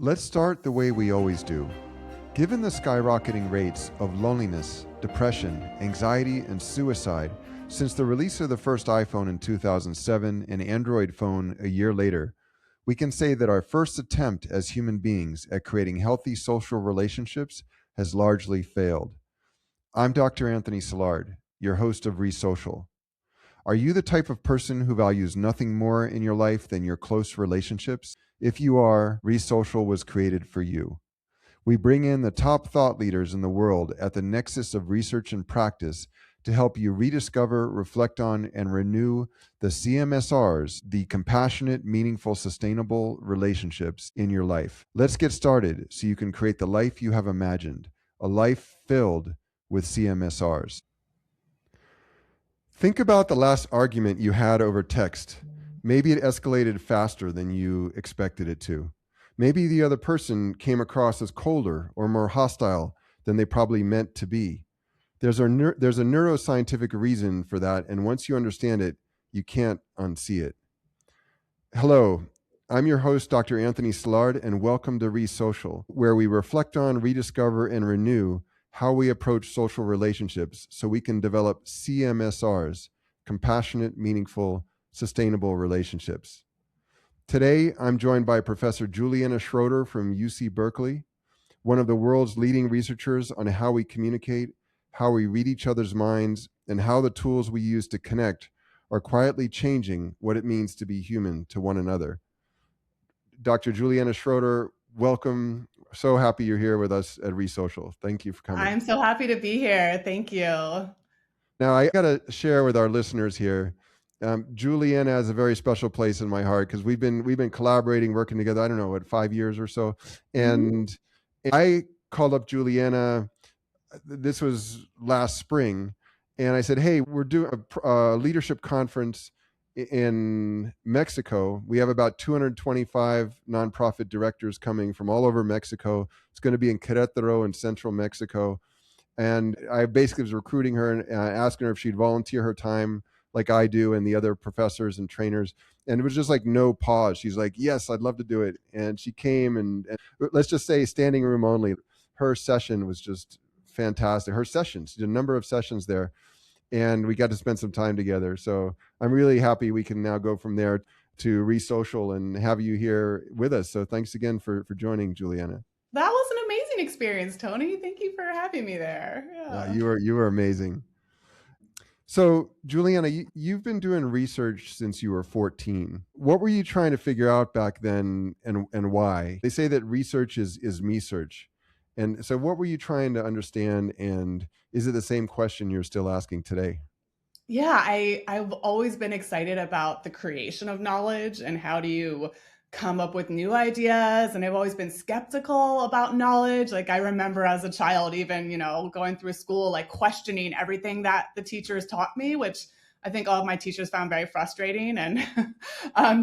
Let's start the way we always do. Given the skyrocketing rates of loneliness, depression, anxiety, and suicide since the release of the first iPhone in 2007 and Android phone a year later, we can say that our first attempt as human beings at creating healthy social relationships has largely failed. I'm Dr. Anthony Silard, your host of ReSocial. Are you the type of person who values nothing more in your life than your close relationships? If you are, ReSocial was created for you. We bring in the top thought leaders in the world at the nexus of research and practice to help you rediscover, reflect on, and renew the CMSRs, the compassionate, meaningful, sustainable relationships in your life. Let's get started so you can create the life you have imagined, a life filled with CMSRs. Think about the last argument you had over text. Maybe it escalated faster than you expected it to. Maybe the other person came across as colder or more hostile than they probably meant to be. There's a neuroscientific reason for that, and once you understand it, you can't unsee it. Hello, I'm your host, Dr. Anthony Silard, and welcome to ReSocial, where we reflect on, rediscover, and renew how we approach social relationships so we can develop CMSRs, compassionate, meaningful, sustainable relationships. Today, I'm joined by Professor Juliana Schroeder from UC Berkeley, one of the world's leading researchers on how we communicate, how we read each other's minds, and how the tools we use to connect are quietly changing what it means to be human to one another. Dr. Juliana Schroeder, welcome. So happy you're here with us at ReSocial. Thank you for coming. I'm so happy to be here. Thank you. Now, I got to share with our listeners here. Juliana has a very special place in my heart because we've been collaborating, working together. I don't know, 5 years or so. And I called up Juliana. This was last spring, and I said, "Hey, we're doing a leadership conference in Mexico. We have about 225 nonprofit directors coming from all over Mexico. It's going to be in Querétaro in central Mexico." And I basically was recruiting her and asking her if she'd volunteer her time like I do and the other professors and trainers. And it was just like no pause. She's like, "Yes, I'd love to do it." And she came and let's just say standing room only. Her session was just fantastic. Her sessions, she did a number of sessions there, and we got to spend some time together. So I'm really happy we can now go from there to ReSocial and have you here with us. So thanks again for joining, Juliana. That was an amazing experience, Tony. Thank you for having me there. Yeah. You were amazing. So, Juliana, you've been doing research since you were 14. What were you trying to figure out back then, and why? They say that research is me search. And so what were you trying to understand, and is it the same question you're still asking today? Yeah, I've always been excited about the creation of knowledge and how do you come up with new ideas. And I've always been skeptical about knowledge. Like I remember as a child, even, going through school, like questioning everything that the teachers taught me, which I think all of my teachers found very frustrating and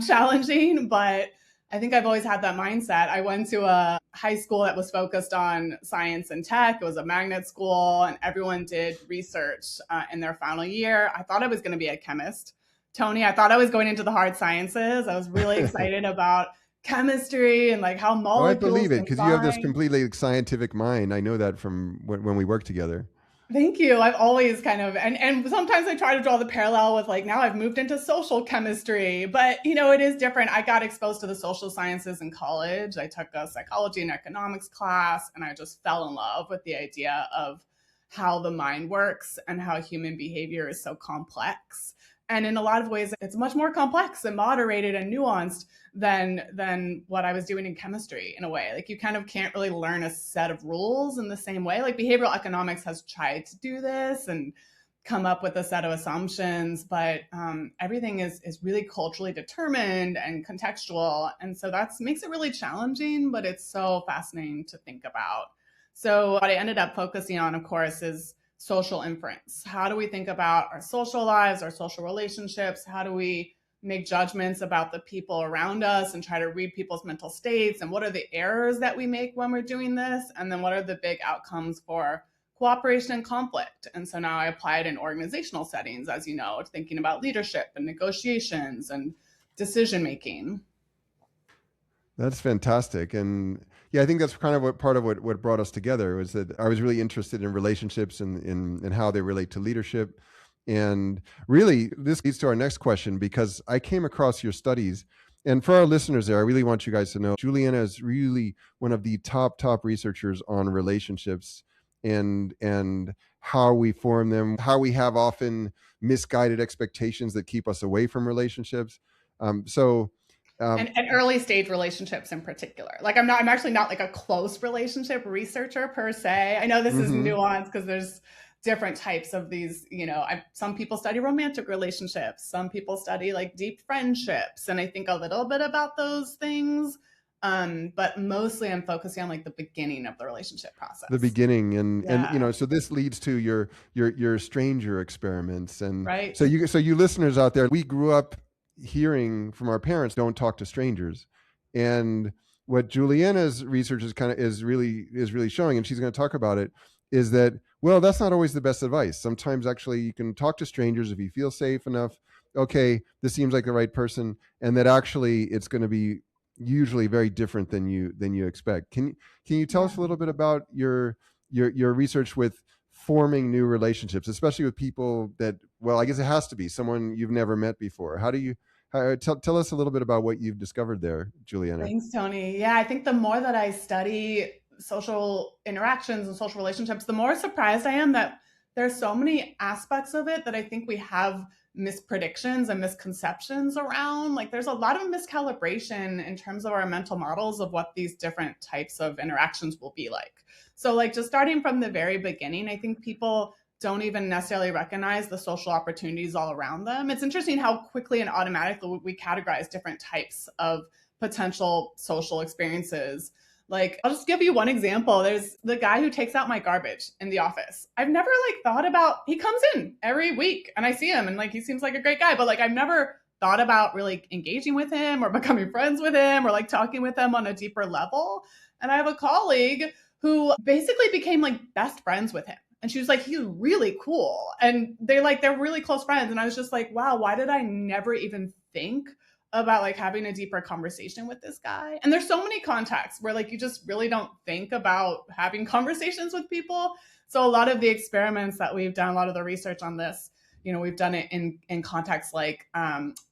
challenging. But I think I've always had that mindset. I went to a high school that was focused on science and tech. It was a magnet school, and everyone did research in their final year. I thought I was going to be a chemist. Tony, I thought I was going into the hard sciences. I was really excited about chemistry and like how molecules. I believe it because you have this combine. completely scientific mind. I know that from when we worked together. Thank you. I've always kind of, and sometimes I try to draw the parallel with like now I've moved into social chemistry, but it is different. I got exposed to the social sciences in college. I took a psychology and economics class, and I just fell in love with the idea of how the mind works and how human behavior is so complex. And in a lot of ways, it's much more complex and moderated and nuanced than what I was doing in chemistry in a way. Like you kind of can't really learn a set of rules in the same way. Like behavioral economics has tried to do this and come up with a set of assumptions, but everything is really culturally determined and contextual. And so that makes it really challenging, but it's so fascinating to think about. So what I ended up focusing on, of course, is social inference. How do we think about our social lives, our social relationships? How do we make judgments about the people around us and try to read people's mental states? And what are the errors that we make when we're doing this? And then what are the big outcomes for cooperation and conflict? And so now I apply it in organizational settings, as you know, thinking about leadership and negotiations and decision making. That's fantastic. And yeah, I think that's kind of what part of what brought us together was that I was really interested in relationships and in how they relate to leadership. And really, this leads to our next question because I came across your studies. And for our listeners there, I really want you guys to know Juliana is really one of the top researchers on relationships and how we form them, how we have often misguided expectations that keep us away from relationships. So um, And early stage relationships in particular. Like I'm actually not like a close relationship researcher per se. I know this is mhm. nuanced because there's different types of these, some people study romantic relationships, some people study like deep friendships, and I think a little bit about those things. But mostly I'm focusing on like the beginning of the relationship The process. beginning and Yeah. so this leads to your stranger experiments and Right. so you listeners out there, we grew up hearing from our parents, don't talk to strangers. And what Juliana's research is really showing, and she's going to talk about it, is that, well, that's not always the best advice. Sometimes actually you can talk to strangers if you feel safe enough. Okay, this seems like the right person, and that actually it's going to be usually very different than you expect. Can you tell us Yeah. a little bit about your research with forming new relationships, especially with people that, well, I guess it has to be someone you've never met before. Tell us a little bit about what you've discovered there, Juliana? Thanks, Tony. Yeah, I think the more that I study social interactions and social relationships, the more surprised I am that there's so many aspects of it that I think we have mispredictions and misconceptions around. Like there's a lot of miscalibration in terms of our mental models of what these different types of interactions will be like. So like just starting from the very beginning, I think people don't even necessarily recognize the social opportunities all around them. It's interesting how quickly and automatically we categorize different types of potential social experiences. Like, I'll just give you one example. There's the guy who takes out my garbage in the office. I've never like thought about, he comes in every week and I see him and like he seems like a great guy, but like I've never thought about really engaging with him or becoming friends with him or like talking with him on a deeper level. And I have a colleague who basically became like best friends with him. And she was like, he's really cool. And they're really close friends. And I was just like, wow, why did I never even think about like having a deeper conversation with this guy? And there's so many contexts where like you just really don't think about having conversations with people. So a lot of the experiments that we've done, a lot of the research on this, we've done it in contexts like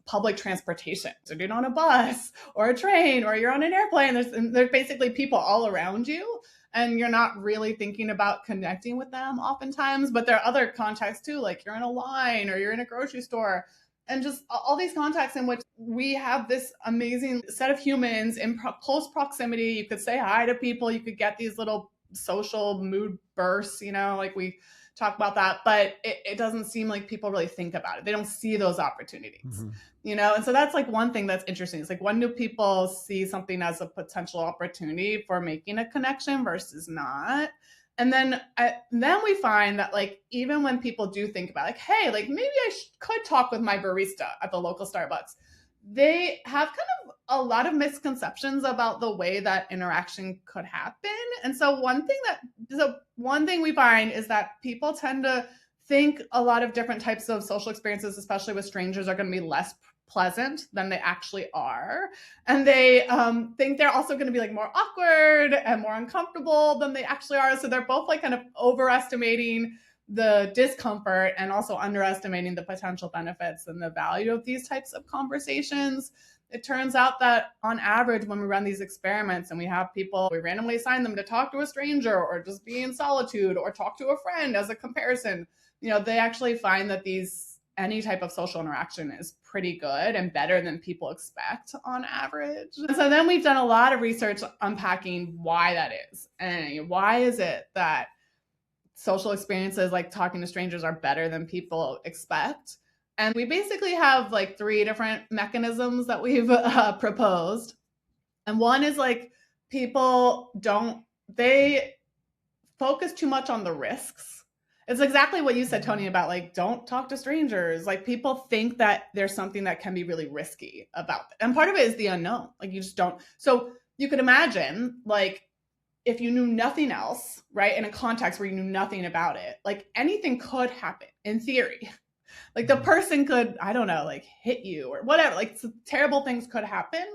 public transportation. So you're on a bus or a train or you're on an airplane. There's basically people all around you, and you're not really thinking about connecting with them oftentimes. But there are other contexts too, like you're in a line or you're in a grocery store, and just all these contexts in which we have this amazing set of humans in close proximity. You could say hi to people, you could get these little social mood bursts, like we talk about that, but it doesn't seem like people really think about it. They don't see those opportunities, Mm-hmm. and so that's like one thing that's interesting. It's like, when do people see something as a potential opportunity for making a connection versus not? And then we find that like even when people do think about like, hey, like maybe could talk with my barista at the local Starbucks, they have kind of a lot of misconceptions about the way that interaction could happen. And so one thing we find is that people tend to think a lot of different types of social experiences, especially with strangers, are going to be less pleasant than they actually are. And they think they're also going to be like more awkward and more uncomfortable than they actually are. So they're both like kind of overestimating the discomfort and also underestimating the potential benefits and the value of these types of conversations. It turns out that on average, when we run these experiments and we have people, we randomly assign them to talk to a stranger or just be in solitude or talk to a friend as a comparison, they actually find that any type of social interaction is pretty good and better than people expect on average. And so then we've done a lot of research unpacking why that is. And why is it that social experiences like talking to strangers are better than people expect? And we basically have like 3 different mechanisms that we've proposed. And one is like they focus too much on the risks. It's exactly what you said, Tony, about like, don't talk to strangers. Like people think that there's something that can be really risky about it. And part of it is the unknown. Like you just don't. So you could imagine like if you knew nothing else, right, in a context where you knew nothing about it, like anything could happen in theory. Like the person could, I don't know, like hit you or whatever, like terrible things could happen.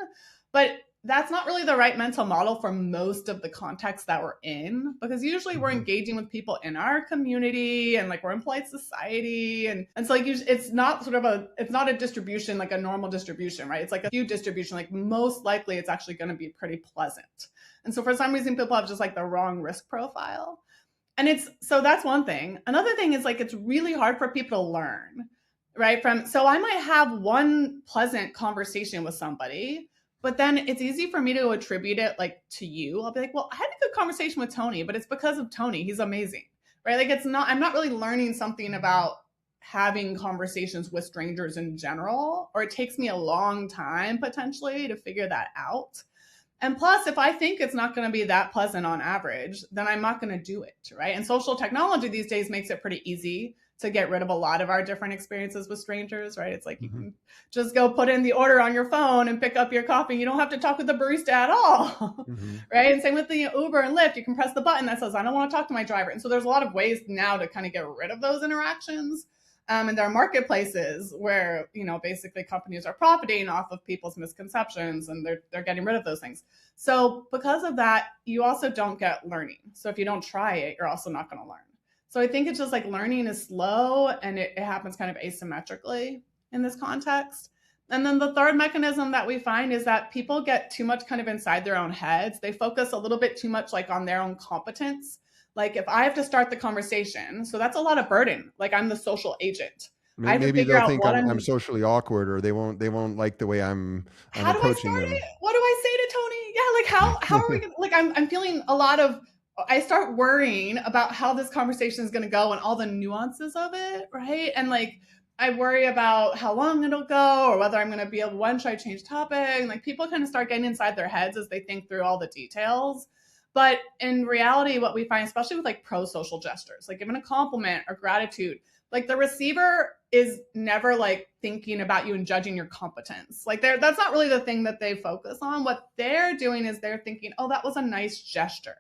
But that's not really the right mental model for most of the contexts that we're in, because usually we're engaging with people in our community and like we're in polite society. And so like it's not it's not a distribution, like a normal distribution, right? It's like a few distribution, like most likely it's actually going to be pretty pleasant. And so for some reason, people have just like the wrong risk profile. And so that's one thing. Another thing is like, it's really hard for people to learn, right? So I might have one pleasant conversation with somebody, but then it's easy for me to attribute it like to you. I'll be like, well, I had a good conversation with Tony, but it's because of Tony. He's amazing, right? Like I'm not really learning something about having conversations with strangers in general, or it takes me a long time potentially to figure that out. And plus, if I think it's not going to be that pleasant on average, then I'm not going to do it, right? And social technology these days makes it pretty easy to get rid of a lot of our different experiences with strangers, right? It's like you can just go put in the order on your phone and pick up your coffee. You don't have to talk with the barista at all, right? And same with the Uber and Lyft. You can press the button that says, I don't want to talk to my driver. And so there's a lot of ways now to kind of get rid of those interactions. And there are marketplaces where, basically companies are profiting off of people's misconceptions, and they're getting rid of those things. So because of that, you also don't get learning. So if you don't try it, you're also not going to learn. So I think it's just like learning is slow, and it happens kind of asymmetrically in this context. And then the third mechanism that we find is that people get too much kind of inside their own heads. They focus a little bit too much like on their own competence. Like if I have to start the conversation, so that's a lot of burden. Like I'm the social agent. Maybe they'll think I'm socially awkward, or they won't like the way I'm approaching them. What do I say to Tony? Yeah, like how are we gonna, like I'm feeling a lot of, I start worrying about how this conversation is going to go and all the nuances of it, right? And like I worry about how long it'll go, or whether I'm going to be able, when should I change topic? And like people kind of start getting inside their heads as they think through all the details. But in reality, what we find, especially with like pro-social gestures, like giving a compliment or gratitude, like the receiver is never like thinking about you and judging your competence. Like that's not really the thing that they focus on. What they're doing is they're thinking, oh, that was a nice gesture.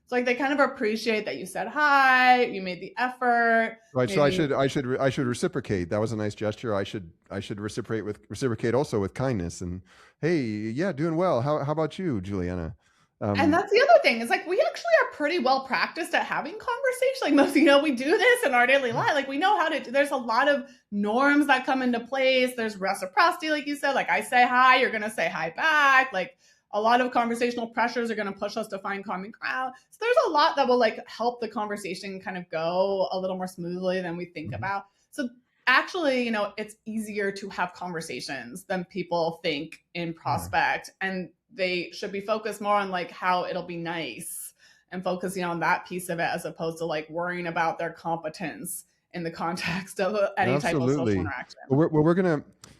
So like they kind of appreciate that you said hi, you made the effort. Right. So I should reciprocate. That was a nice gesture. I should reciprocate also with kindness. And hey, yeah, doing well. How about you, Juliana? And that's the other thing. It's like we actually are pretty well practiced at having conversation. Like most, we do this in our daily life. Like we know how to do. There's a lot of norms that come into place. There's reciprocity, like you said. Like I say hi, you're gonna say hi back. Like a lot of conversational pressures are gonna push us to find common ground. So there's a lot that will like help the conversation kind of go a little more smoothly than we think about. So actually, it's easier to have conversations than people think in prospect. And they should be focused more on like how it'll be nice and focusing on that piece of it, as opposed to like worrying about their competence in the context of any type of social interaction. Well,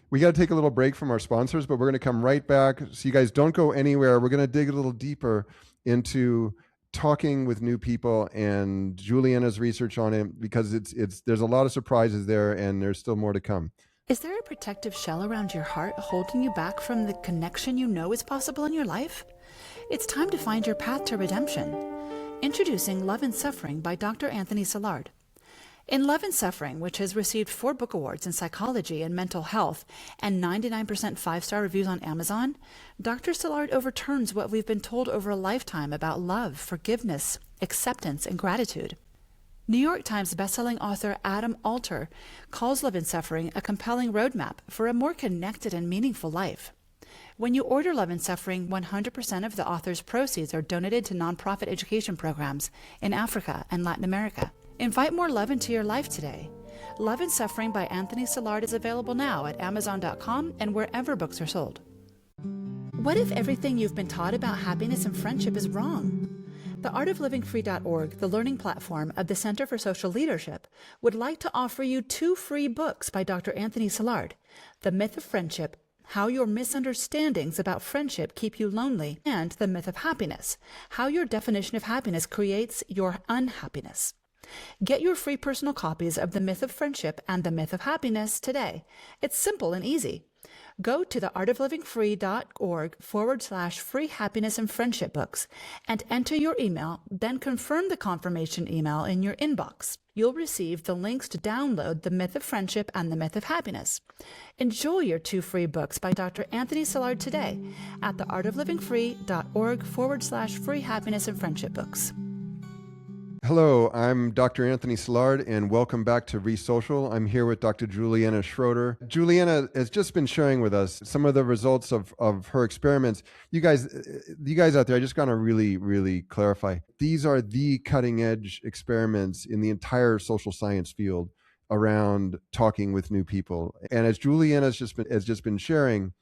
we got to take a little break from our sponsors, but we're going to come right back. So you guys don't go anywhere. We're going to dig a little deeper into talking with new people and Juliana's research on it, because there's a lot of surprises there, and there's still more to come. Is there a protective shell around your heart holding you back from the connection you know is possible in your life? It's time to find your path to redemption. Introducing Love and Suffering by Dr. Anthony Silard. In Love and Suffering, which has received 4 book awards in psychology and mental health and 99% 5-star reviews on Amazon, Dr. Silard overturns what we've been told over a lifetime about love, forgiveness, acceptance, and gratitude. New York Times bestselling author Adam Alter calls Love and Suffering a compelling roadmap for a more connected and meaningful life. When you order Love and Suffering, 100% of the author's proceeds are donated to nonprofit education programs in Africa and Latin America. Invite more love into your life today. Love and Suffering by Anthony Silard is available now at Amazon.com and wherever books are sold. What if everything you've been taught about happiness and friendship is wrong? The artoflivingfree.org, the learning platform of the Center for Social Leadership, would like to offer you 2 free books by Dr. Anthony Silard: The Myth of Friendship, How Your Misunderstandings About Friendship Keep You Lonely, and The Myth of Happiness, How Your Definition of Happiness Creates Your Unhappiness. Get your free personal copies of The Myth of Friendship and The Myth of Happiness today. It's simple and easy. Go to theartoflivingfree.org/free happiness and friendship books and enter your email, then confirm the confirmation email in your inbox. You'll receive the links to download The Myth of Friendship and The Myth of Happiness. Enjoy your 2 free books by Dr. Anthony Silard today at theartoflivingfree.org/free happiness and friendship books. Hello, I'm Dr. Anthony Silard, and welcome back to ReSocial. I'm here with Dr. Juliana Schroeder. Juliana has just been sharing with us some of the results of her experiments. You guys out there, I just got to really clarify. These are the cutting edge experiments in the entire social science field around talking with new people. And as Juliana has just been sharing,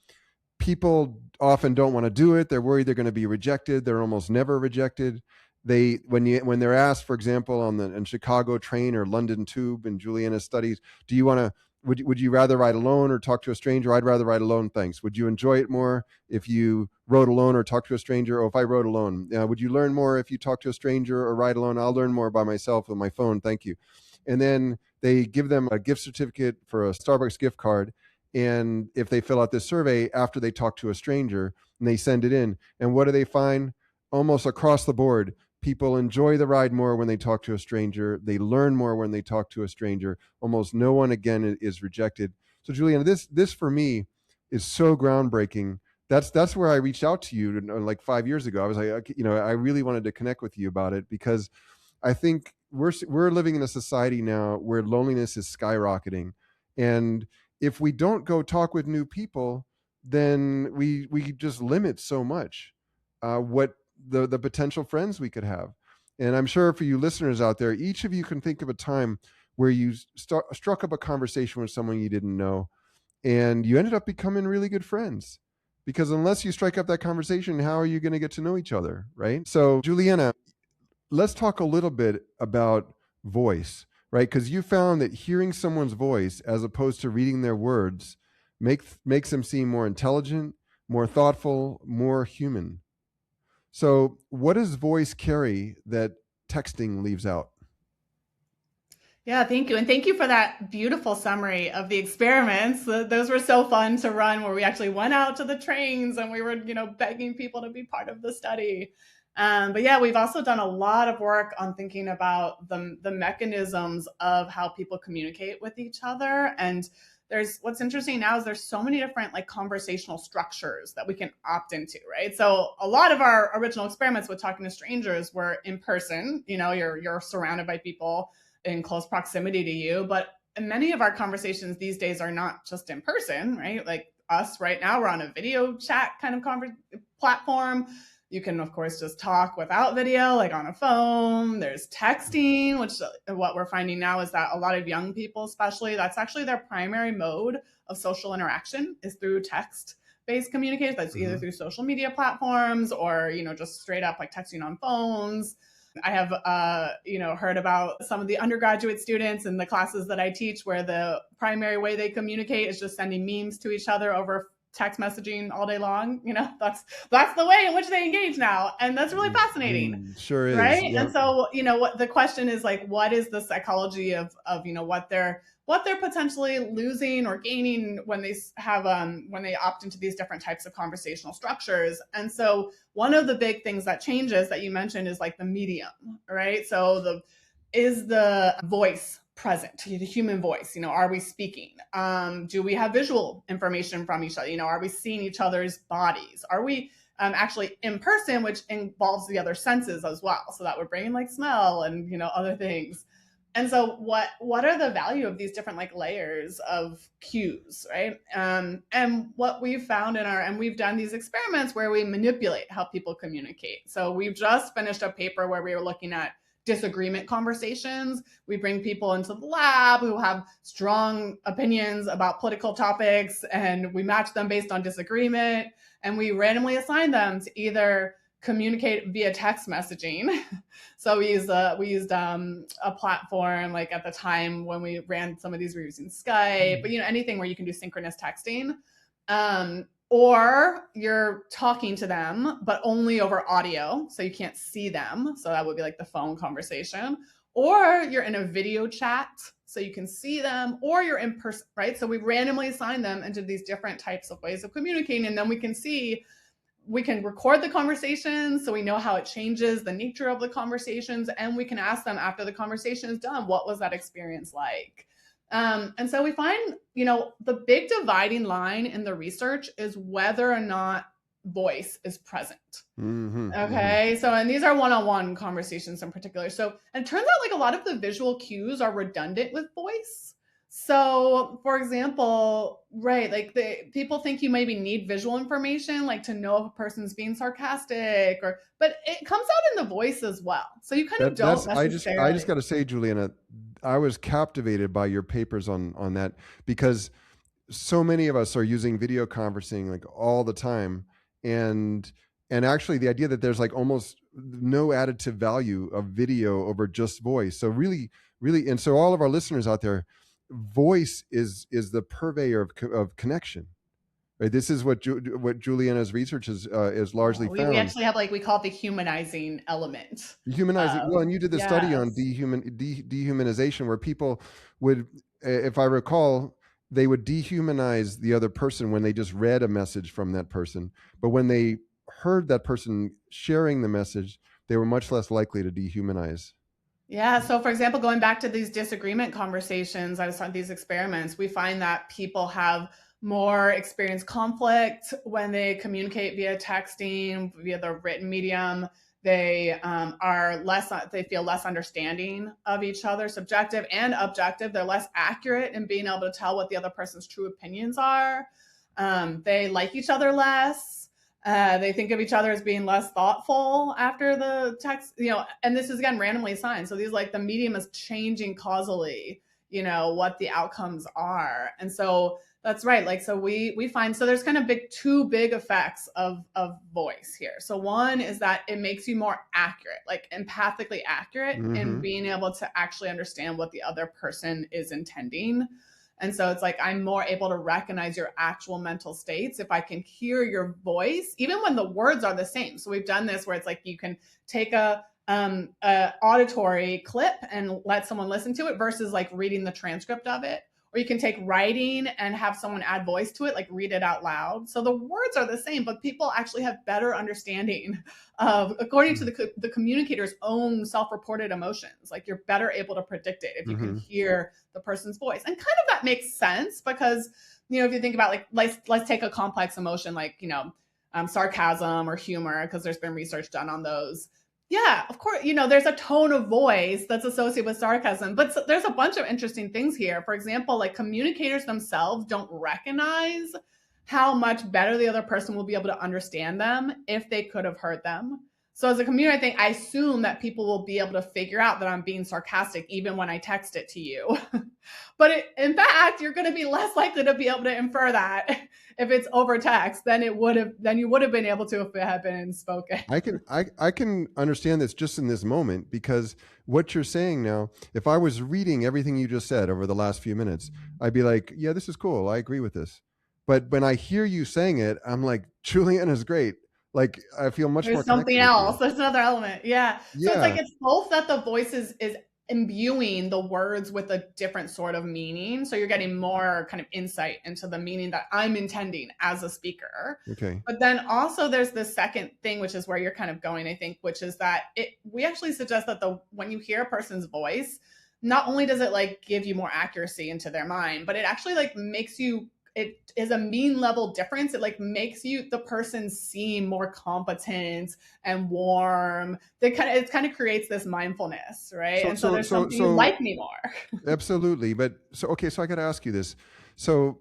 people often don't want to do it. They're worried they're going to be rejected. They're almost never rejected. When they're asked, for example, on Chicago train or London tube in Juliana's studies, would you rather ride alone or talk to a stranger? I'd rather ride alone, thanks. Would you enjoy it more if you rode alone or talked to a stranger? Or if I rode alone, would you learn more if you talk to a stranger or ride alone? I'll learn more by myself with my phone, thank you. And then they give them a gift certificate for a Starbucks gift card. And if they fill out this survey after they talk to a stranger and they send it in, and what do they find? Almost across the board, people enjoy the ride more when they talk to a stranger. They learn more when they talk to a stranger. Almost no one, again, is rejected. So, Juliana, this for me is so groundbreaking. That's where I reached out to you like 5 years ago. I was like, I really wanted to connect with you about it because I think we're living in a society now where loneliness is skyrocketing, and if we don't go talk with new people, then we just limit so much what the potential friends we could have. And I'm sure for you listeners out there, each of you can think of a time where you struck up a conversation with someone you didn't know, and you ended up becoming really good friends. Because unless you strike up that conversation, how are you going to get to know each other, right? So, Juliana, let's talk a little bit about voice, right? Because you found that hearing someone's voice as opposed to reading their words makes them seem more intelligent, more thoughtful, more human. So what does voice carry that texting leaves out? Yeah, thank you. And thank you for that beautiful summary of the experiments. Those were so fun to run, where we actually went out to the trains and we were, begging people to be part of the study. But yeah, we've also done a lot of work on thinking about the mechanisms of how people communicate with each other. And what's interesting now is there's so many different conversational structures that we can opt into, right? So a lot of our original experiments with talking to strangers were in person. You're surrounded by people in close proximity to you, but many of our conversations these days are not just in person, right? Like us right now, we're on a video chat kind of platform. You can, of course, just talk without video, like on a phone. There's texting, which what we're finding now is that a lot of young people, especially, that's actually their primary mode of social interaction is through text-based communication. That's either through social media platforms or, just straight up texting on phones. I have, heard about some of the undergraduate students in the classes that I teach where the primary way they communicate is just sending memes to each other over text messaging all day long. That's the way in which they engage now. And that's really fascinating. Sure is. Right. Yep. And so, what the question is what is the psychology of what they're potentially losing or gaining when they have, when they opt into these different types of conversational structures. And so one of the big things that changes that you mentioned is the medium, right? So is the voice present, the human voice, are we speaking? Do we have visual information from each other? Are we seeing each other's bodies? Are we actually in person, which involves the other senses as well? So that would bring in smell and, other things. And so what are the value of these different layers of cues, right? And what we've found and we've done these experiments where we manipulate how people communicate. So we've just finished a paper where we were looking at disagreement conversations. We bring people into the lab who have strong opinions about political topics, and we match them based on disagreement. And we randomly assign them to either communicate via text messaging. So we used a platform at the time when we ran some of these, we were using Skype, but anything where you can do synchronous texting. Or you're talking to them, but only over audio, so you can't see them. So that would be the phone conversation. Or you're in a video chat. so you can see them, or you're in person, right? So we randomly assign them into these different types of ways of communicating, and then we can record the conversations so we know how it changes the nature of the conversations, and we can ask them after the conversation is done, what was that experience like? And so we find, the big dividing line in the research is whether or not voice is present. Okay. So, and these are one-on-one conversations in particular. So, and it turns out like a lot of the visual cues are redundant with voice. So, for example, right, like people think you maybe need visual information, like to know if a person's being sarcastic, but it comes out in the voice as well. So you kind of don't necessarily. I just got to say, Juliana, I was captivated by your papers on that, because so many of us are using video conferencing like all the time, and actually the idea that there's like almost no additive value of video over just voice. So really, and so all of our listeners out there, voice is the purveyor of connection, right? This is what Juliana's research is largely found. We actually have, like, we call it the humanizing element. Humanizing. Well, and you did the study on dehumanization, where people would, if I recall, they would dehumanize the other person when they just read a message from that person. But when they heard that person sharing the message, they were much less likely to dehumanize. Yeah. So, for example, going back to these disagreement conversations, I was on these experiments, we find that people have more experienced conflict when they communicate via texting, via the written medium. They they feel less understanding of each other, subjective and objective. They're less accurate in being able to tell what the other person's true opinions are. They like each other less. They think of each other as being less thoughtful after the text, and this is again randomly assigned. So these, like, the medium is changing causally, what the outcomes are. And so that's right. Like, so we find, so there's kind of two big effects of voice here. So one is that it makes you more accurate, like empathically accurate in being able to actually understand what the other person is intending. And so it's like, I'm more able to recognize your actual mental states if I can hear your voice, even when the words are the same. So we've done this where it's like, you can take a auditory clip and let someone listen to it versus like reading the transcript of it. Or you can take writing and have someone add voice to it, like read it out loud. So the words are the same, but people actually have better understanding of, according to the communicator's own self-reported emotions. Like, you're better able to predict it if you can hear the person's voice. And kind of that makes sense because, if you think about, like, let's take a complex emotion like, sarcasm or humor, because there's been research done on those. Yeah, of course, there's a tone of voice that's associated with sarcasm, but there's a bunch of interesting things here. For example, like, communicators themselves don't recognize how much better the other person will be able to understand them if they could have heard them. So as a communicator, I assume that people will be able to figure out that I'm being sarcastic even when I text it to you. But in fact, you're going to be less likely to be able to infer that if it's over text than you would have been able to if it had been spoken. I can understand this just in this moment, because what you're saying now, if I was reading everything you just said over the last few minutes, I'd be like, yeah, this is cool. I agree with this. But when I hear you saying it, I'm like, Juliana's great. Like, I feel much more. There's something else. There's another element. Yeah. So it's like, it's both that the voice is imbuing the words with a different sort of meaning. So you're getting more kind of insight into the meaning that I'm intending as a speaker. Okay. But then also there's the second thing, which is where you're kind of going, I think, which is that we actually suggest that when you hear a person's voice, not only does it like give you more accuracy into their mind, but it actually like makes you, it is a mean level difference. It like makes the person seem more competent and warm. It kind of creates this mindfulness, right? So there's something you like me more. Absolutely. But so I got to ask you this. So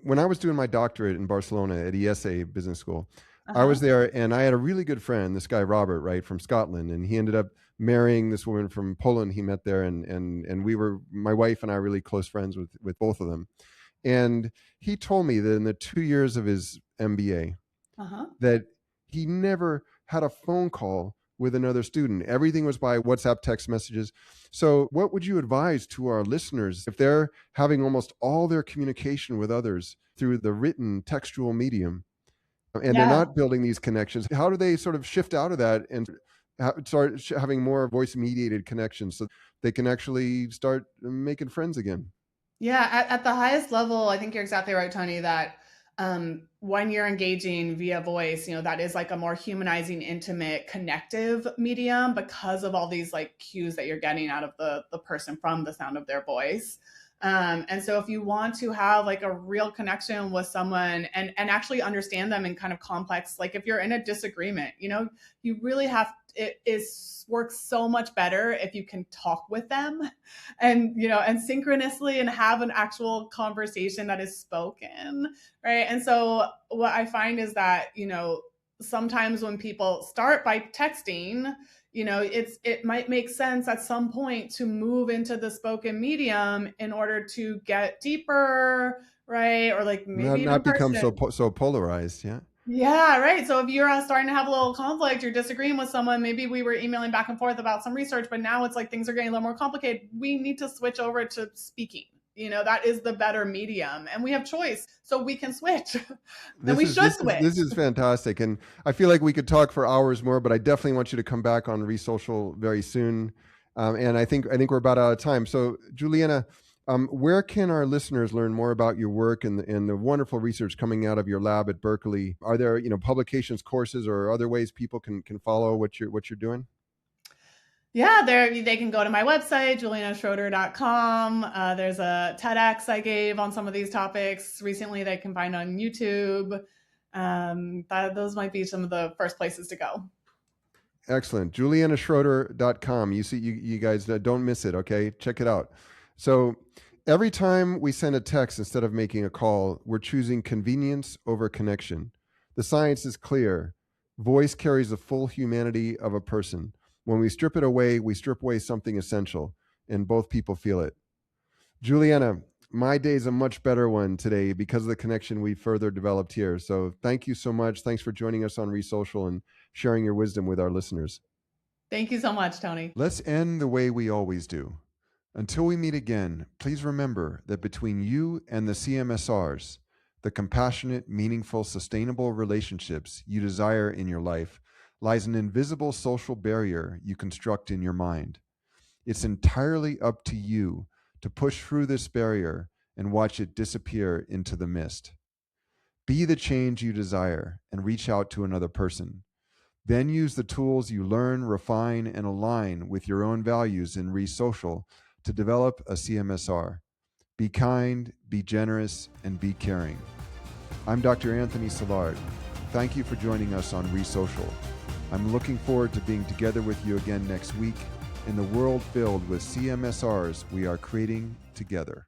when I was doing my doctorate in Barcelona at ESA Business School, I was there and I had a really good friend, this guy, Robert, right, from Scotland. And he ended up marrying this woman from Poland he met there. And we were, my wife and I, really close friends with both of them. And he told me that in the 2 years of his MBA, that he never had a phone call with another student. Everything was by WhatsApp text messages. So what would you advise to our listeners if they're having almost all their communication with others through the written textual medium and they're not building these connections? How do they sort of shift out of that start having more voice mediated connections so they can actually start making friends again. Yeah, at the highest level, I think you're exactly right, Tony, that when you're engaging via voice, that is like a more humanizing, intimate, connective medium because of all these like cues that you're getting out of the person from the sound of their voice. And so if you want to have like a real connection with someone and actually understand them in kind of complex, like if you're in a disagreement, you really works so much better if you can talk with them and synchronously and have an actual conversation that is spoken, right? And so what I find is that sometimes when people start by texting, it might make sense at some point to move into the spoken medium in order to get deeper, right? Or like maybe not become person. so polarized. Yeah, right. So if you're starting to have a little conflict, you're disagreeing with someone, maybe we were emailing back and forth about some research, but now it's like things are getting a little more complicated. We need to switch over to speaking. That is the better medium, and we have choice, so we can switch. And we should switch. This is fantastic, and I feel like we could talk for hours more, but I definitely want you to come back on ReSocial very soon. And I think we're about out of time. So, Juliana, where can our listeners learn more about your work and the wonderful research coming out of your lab at Berkeley? Are there publications, courses, or other ways people can follow what you're doing? Yeah, they can go to my website, julianaschroeder.com. There's a TEDx I gave on some of these topics recently they can find on YouTube. Those might be some of the first places to go. Excellent. julianaschroeder.com. You see, you guys don't miss it, okay? Check it out. So every time we send a text instead of making a call, we're choosing convenience over connection. The science is clear. Voice carries the full humanity of a person. When we strip it away, we strip away something essential, and both people feel it. Juliana, my day is a much better one today because of the connection we further developed here. So thank you so much. Thanks for joining us on ReSocial and sharing your wisdom with our listeners. Thank you so much, Tony. Let's end the way we always do. Until we meet again, please remember that between you and the CMSRs, the compassionate, meaningful, sustainable relationships you desire in your life, lies an invisible social barrier you construct in your mind. It's entirely up to you to push through this barrier and watch it disappear into the mist. Be the change you desire and reach out to another person. Then use the tools you learn, refine, and align with your own values in ReSocial to develop a CMSR. Be kind, be generous, and be caring. I'm Dr. Anthony Silard. Thank you for joining us on ReSocial. I'm looking forward to being together with you again next week in the world filled with CMSRs we are creating together.